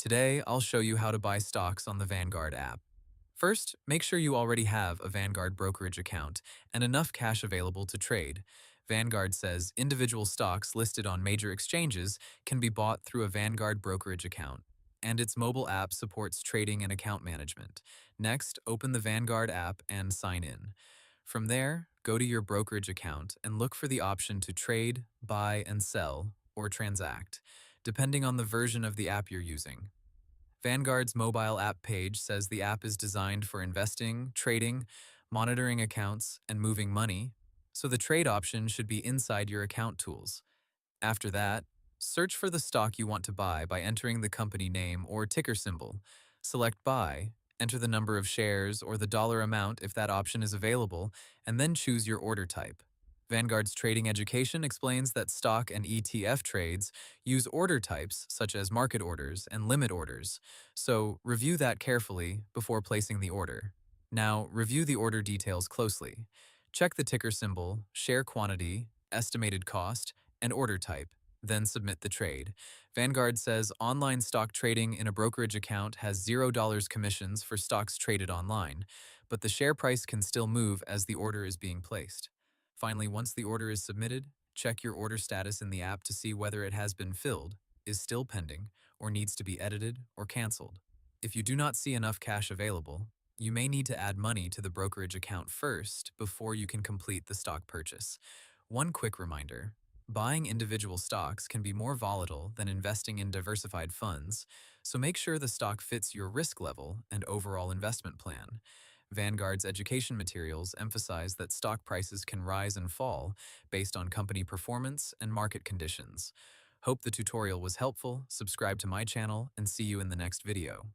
Today, I'll show you how to buy stocks on the Vanguard app. First, make sure you already have a Vanguard brokerage account and enough cash available to trade. Vanguard says individual stocks listed on major exchanges can be bought through a Vanguard brokerage account, and its mobile app supports trading and account management. Next, open the Vanguard app and sign in. From there, go to your brokerage account and look for the option to trade, buy, and sell, or transact, depending on the version of the app you're using. Vanguard's mobile app page says the app is designed for investing, trading, monitoring accounts, and moving money, so the trade option should be inside your account tools. After that, search for the stock you want to buy by entering the company name or ticker symbol. Select Buy, enter the number of shares or the dollar amount if that option is available, and then choose your order type. Vanguard's trading education explains that stock and ETF trades use order types such as market orders and limit orders, so review that carefully before placing the order. Now, review the order details closely. Check the ticker symbol, share quantity, estimated cost, and order type, then submit the trade. Vanguard says online stock trading in a brokerage account has $0 commissions for stocks traded online, but the share price can still move as the order is being placed. Finally, once the order is submitted, check your order status in the app to see whether it has been filled, is still pending, or needs to be edited or canceled. If you do not see enough cash available, you may need to add money to the brokerage account first before you can complete the stock purchase. One quick reminder: buying individual stocks can be more volatile than investing in diversified funds, so make sure the stock fits your risk level and overall investment plan. Vanguard's education materials emphasize that stock prices can rise and fall based on company performance and market conditions. Hope the tutorial was helpful, subscribe to my channel, and see you in the next video.